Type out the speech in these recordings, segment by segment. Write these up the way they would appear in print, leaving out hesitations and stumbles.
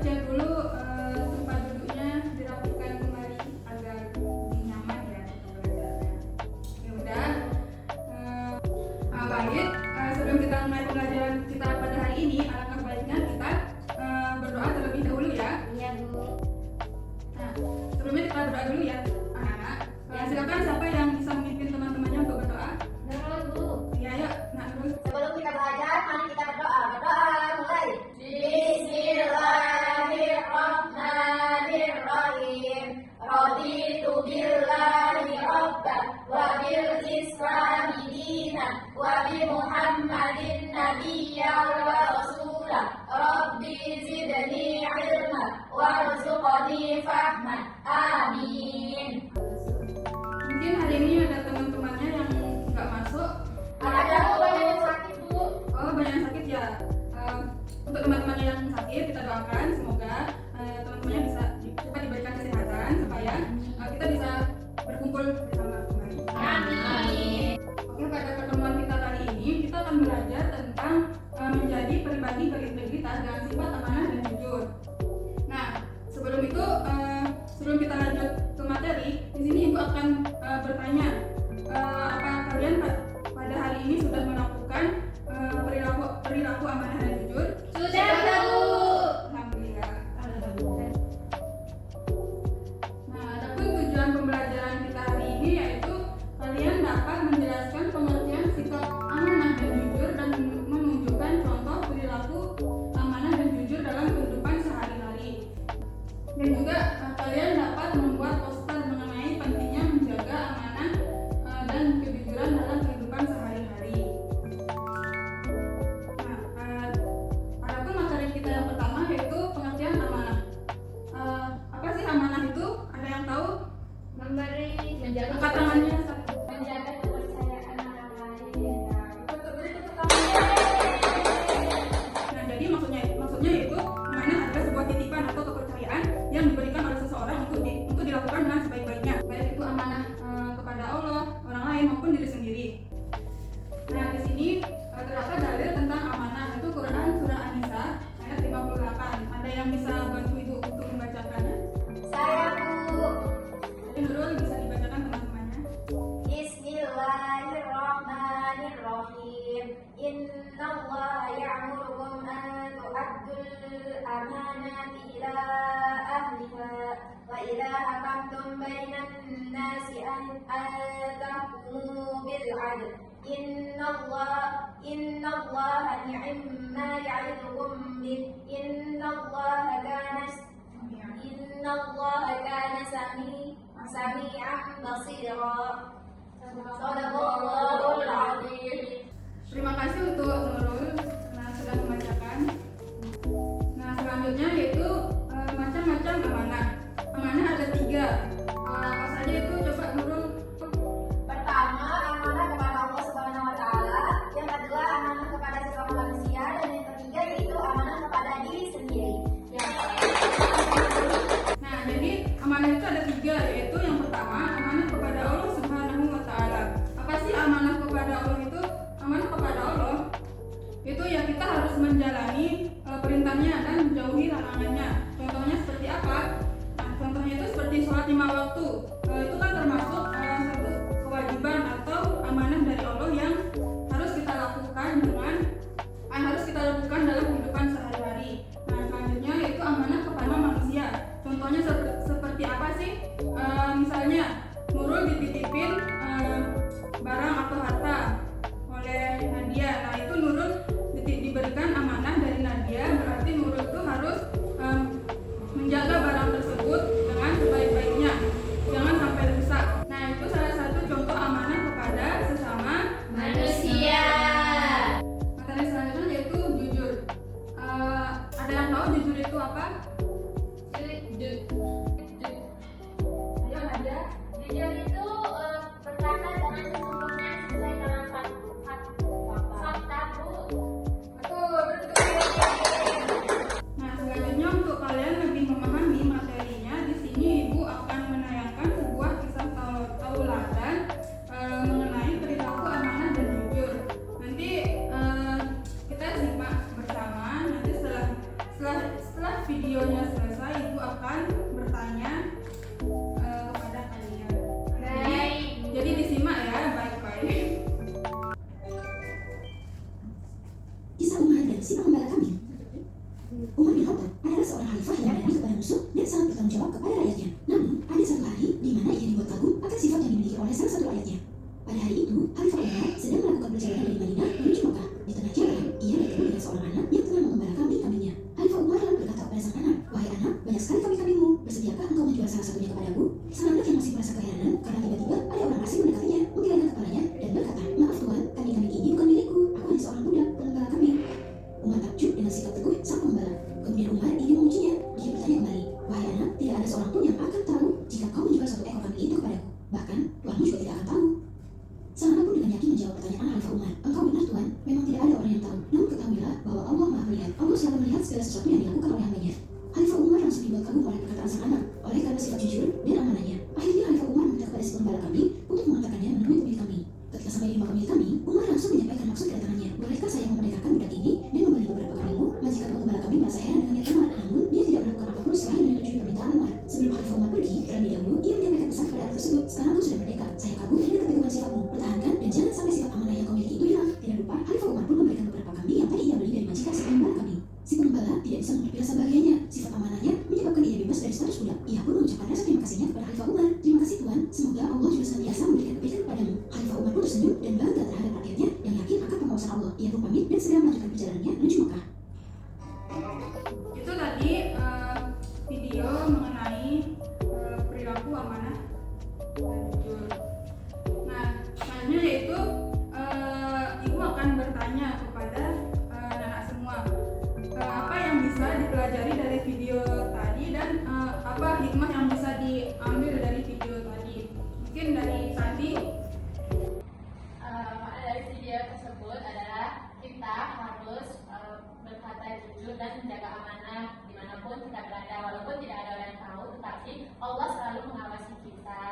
cek dulu tempat duduknya dirapikan kembali agar lebih nyaman ya untuk belajarnya. Ya udah, baik. Sebelum kita mulai pembelajaran kita pada hari ini, alangkah baiknya kita berdoa terlebih dahulu ya. Iya, Bu. Nah, sebelumnya kita berdoa dulu ya, anak-anak. Silakan siapa yang bisa memimpin teman-temannya untuk berdoa? Nurul, Bu. Ya, yuk, Nak Nurul. Sebelum kita belajar, mari kita berdoa. Berdoa mulai. Bismillahirrahmanirrahim. Raditu billahi rabban wa bil islami dinan wa bi Muhammadin nabiyyan wa rasulan. Rabbi zidni ilman warzuqni fahman. Amin. Mungkin hari ini ada teman-temannya yang nggak masuk. Ada banyak yang sakit, Bu. Oh, banyak yang sakit ya. Untuk teman-teman yang sakit, kita doakan semoga teman-temannya bisa cepat diberikan kesehatan supaya kita bisa berkumpul bersama kembali. Amin. Oke, pada pertemuan kita kali ini kita akan belajar tentang menjadi pribadi berintegritas dengan sifat amanah dan jujur. Nah, sebelum itu, sebelum kita lanjut ke materi, di sini Ibu akan bertanya, apa kalian pada hari ini sudah melakukan perilaku amanah dan jujur? Sudah, Bu. Alhamdulillah. Nah, adapun tujuan pembelajaran kita hari ini yaitu kalian dapat menjelaskan pengertian sikap amanah dan jujur dan menunjukkan contoh perilaku amanah dan jujur dalam kehidupan sehari-hari. Dan juga kalian dapat membuat poster mengenai pentingnya menjaga amanah dan kejujuran dalam kehidupan sehari-hari. Nah, adapun materi kita yang pertama yaitu pengertian amanah. Apa sih amanah itu? Ada yang tahu? Menjaga Angkat tangannya. menjaga kepercayaan orang lain. Nah, jadi maksudnya yaitu amanah adalah sebuah titipan atau kepercayaan yang diberikan oleh seseorang untuk dilakukan dengan sebaik-baiknya, baik itu amanah kepada Allah, orang lain maupun diri sendiri. Nah, di sini terdapat dalil tentang amanah, itu Quran surah An-Nisa ayat 58. Ada yang bisa bantu Ibu untuk membacakannya? Saya, Bu. Jadi Nurul bisa dibacakan teman-temannya. Bismillahirrahmanirrahim. Innallaha ya'murukum an tu'addul amanati ila ahliha wa idza hakamtum bainan nasi an tahkumu bil 'adl. Innallaha ni'ma ya'idukum bih. Innallaha kana sami'an basira. Shadaqallahul 'azim. Terima kasih untuk Nurul sudah membacakan. Nah, selanjutnya yaitu macam-macam amanah. Amanah ada 3. Apa saja itu? Coba Nurul. Pertama, amanah kepada Allah Subhanahu wa taala, yang kedua amanah kepada sesama manusia, dan yang ketiga yaitu amanah kepada diri sendiri. Nah, jadi amanah itu ada 3, yaitu yang pertama amanah kepada Allah Subhanahu wa taala. Apa sih amanah kepada Allah itu? Amanah kepada Allah itu ya kita harus menjalani perintahnya dan menjauhi larangannya. Contohnya seperti apa? Nah, contohnya itu seperti sholat 5 waktu. Itu kan termasuk satu kewajiban atau amanah dari Allah yang harus kita lakukan dalam kehidupan sehari-hari. Nah, selanjutnya yaitu amanah kepada manusia. Contohnya seperti apa sih? Misalnya Nurul dititipin barang atau harta oleh Nadia. Nah, itu Nurul diberikan amanah dari Nadia, berarti Nurul itu harus menjaga barang tersebut dengan sebaik-baiknya, jangan sampai rusak. Nah, itu salah satu contoh amanah kepada sesama Manusia. materi selanjutnya yaitu jujur. Ada yang tahu jujur itu apa? Ayo Nadia. Jujur itu berkata dengan sesungguhnya sesuai dengan fakta, Bu. Betul. Nah, selanjutnya untuk kalian lebih memahami materinya, di sini Ibu akan menayangkan sebuah kisah tauladan mengenai perilaku amanah dan jujur. Nanti kita simak bersama. Nanti setelah videonya selesai, Ibu akan bertanya kepada kalian. Baik. Jadi disimak ya baik-baik. Kisah Umar dan si pengembala kambing. Umar bin Khattab adalah seorang khalifah yang berani kepada musuh dan sangat bertanggung jawab kepada rakyatnya. Namun, ada satu hari di mana ia dibuat kagum akan sifat yang dimiliki oleh salah satu rakyatnya. Pada hari itu, Khalifah Umar sedang melakukan perjalanan dari Madinah menuju Makkah. Di tengah jalan, ia bertemu dengan seorang anak yang tengah mengembala kambing-kambingnya. Khalifah Umar lalu berkata kepada sang anak, "Wahai anak, banyak sekali kambing-kambingmu. Bersediakah engkau menjual salah satunya kepadaku?" Sang anak yang masih merasa keheranan karena tiba-tiba ada orang asing mendekatinya, menggelengkan kepalanya dan berkata, "Maaf tuan, kambing-kambing ini bukan milikku. Aku hanya seorang budak pengembala kambing." Umar takjub dengan sikap teguh sang pengembala. Kemudian Umar ingin mengujinya. Dia bertanya kembali, "Wahai anak, tidak ada seorang pun yang akan tahu jika kau menjual satu ekor kambing itu kepadaku. Bahkan tuanmu juga tidak akan tahu." Sang anak pun dengan yakin menjawab pertanyaan Khalifah Umar, "Engkau benar tuan, memang tidak ada orang yang tahu. Namun ketahuilah bahwa Allah Maha melihat. Allah selalu melihat segala sesuatu yang dilakukan oleh hambanya." Khalifah Umar langsung dibuat kagum oleh perkataan sang anak, oleh karena sifat jujur dan amanahnya. Akhirnya Khalifah Umar meminta kepada si pengembala kambing untuk mengantarkannya menemui pemilik kambing. Ketika sampai di rumah pemilik kambing, Umar langsung menyampaikan maksud kedatangannya. "Bolehkah saya memerdekakan budak ini dan membeli beberapa kambingmu?" Majikan pengembala kambing merasa heran dengan niat Umar, namun dia tidak melakukan apapun selain menyetujui permintaan Umar. Sebelum Khalifah Umar pergi, terlebih dahulu ia menyampaikan pesan kepada anak tersebut, "Sekarang kau sudah merdeka. Saya kagum dengan keteguhan sifatmu. Pertahankan dan jangan sampai sifat amanah yang kau miliki itu hilang." Tidak lupa, Khalifah Umar pun memberikan beberapa kambing yang tadi ia beli dari majikan si pengembala kambing. Si pengembala tidak bisa menutupi rasa bahagianya. Sifat amanahnya menyebabkan ia bebas dari status budak. Ia pun mengucapkan rasa terima kasihnya kepada Khalifah Umar. "Terima kasih Tuan, semoga Allah juga senantiasa memberikan kebaikan kepadamu." Khalifah Umar pun tersenyum dan bangga terhadap rakyatnya yang yakin akan pengawasan Allah. Ia pun pamit dan segera melanjutkan perjalanannya menuju Makkah. Itu tadi video mengenai perilaku amanah dan jujur. Nah, selanjutnya yaitu Ibu akan bertanya kepada anak semua, apa yang bisa dipelajari dari video tadi dan apa hikmah yang bisa diambil dari video tadi. Mungkin dari Sandi. Makna dari video tersebut adalah kita harus berkata jujur dan menjaga amanah dimanapun kita berada, walaupun tidak ada orang yang tahu, tetapi Allah selalu mengawasi kita.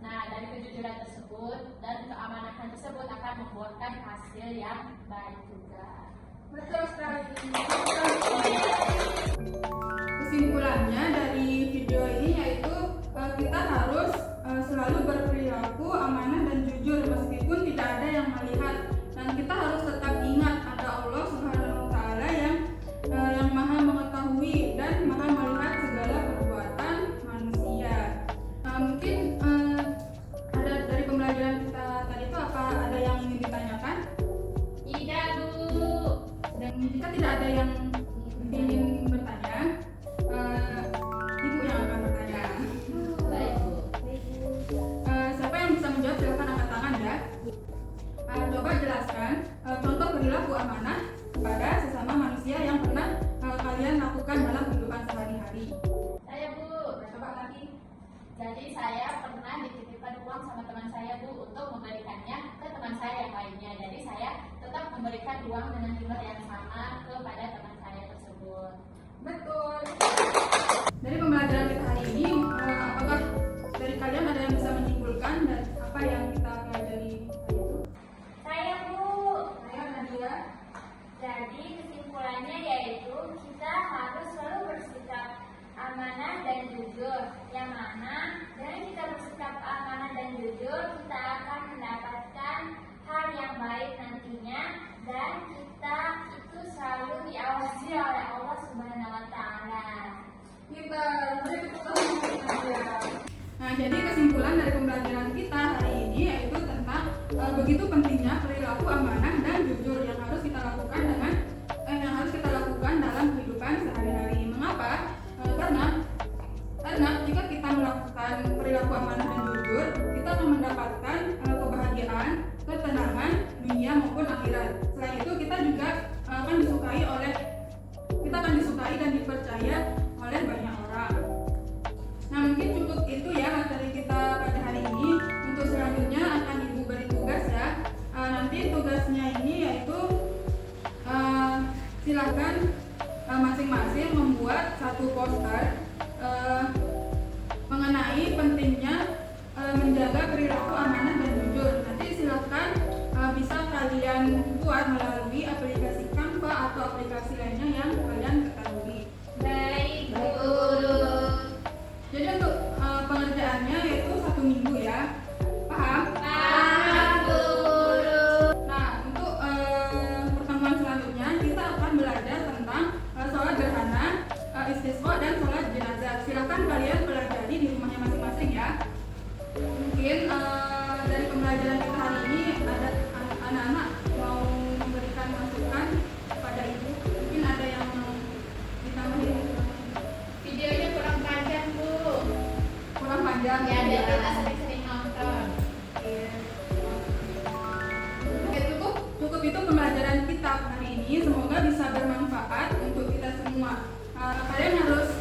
Nah, dari kejujuran tersebut dan keamanahan tersebut akan membuahkan hasil yang baik juga. Betul sekali. Kesimpulannya dari video ini yaitu kita harus selalu berperilaku amanah dan jujur meskipun tidak ada yang melihat, dan kita harus tetap ingat ada Allah Subhanahu wa taala yang Maha mengetahui dan Maha melihat segala perbuatan manusia. Mungkin ada dari pembelajaran kita tadi itu apa ada yang ingin ditanyakan? Tidak, Bu. Dan jika tidak ada yang ingin bertanya, Ibu yang akan bertanya. Baik, Bu. Siapa yang bisa menjawab silakan angkat tangan ya. Coba jelaskan contoh perilaku amanah kepada sesama manusia yang pernah kalian lakukan dalam kehidupan sehari-hari. Saya, Bu. Coba lagi. Jadi saya pernah dititipkan uang sama teman saya, Bu, untuk memberikannya ke teman saya yang lainnya. Jadi saya tetap memberikan uang dengan jumlah yang sama kepada teman saya tersebut. Betul. Dari pembelajaran kita hari ini, apakah dari kalian ada yang bisa menyimpulkan dan apa yang kita pelajari tadi itu? Saya, Bu. Saya Nadia. Jadi kesimpulannya yaitu kita harus selalu bersikap amanah dan jujur. Yang mana dengan kita bersikap amanah dan jujur, kita akan mendapatkan hal yang baik nantinya, dan kita itu selalu diawasi oleh Allah Subhanahu wa taala. Kita beri tepuk tangan untuk Nadia. Nah, jadi kesimpulan dari pembelajaran kita hari ini yaitu tentang begitu pentingnya perilaku amanah dan jujur yang harus kita lakukan dalam kehidupan sehari-hari. Mengapa? Karena jika kita melakukan perilaku amanah dan jujur, kita akan mendapatkan kebahagiaan, ketenangan dunia maupun akhirat. Selain itu, kita juga akan disukai dan dipercaya oleh banyak orang. Nah, mungkin cukup itu ya materi kita pada hari ini. Untuk selanjutnya akan Ibu beri tugas ya. Nanti tugasnya ini yaitu silakan masing-masing membuat satu poster mengenai pentingnya menjaga perilaku amanah dan jujur. Nanti silakan bisa kalian buat melalui aplikasi Canva atau aplikasi lainnya yang kalian ketahui. Baik. istisqa dan sholat jenazah. Silakan kalian pelajari di rumahnya masing-masing ya. Mungkin dari pembelajaran kita hari ini ada anak-anak mau memberikan masukan kepada ibu. Mungkin ada yang mau ditambahin. Videonya kurang panjang, Bu. Kurang panjang Ya, biar kita sering-sering nonton. Oke, cukup itu pembelajaran kita hari ini. Semoga bisa bermanfaat untuk kita semua. Kalian harus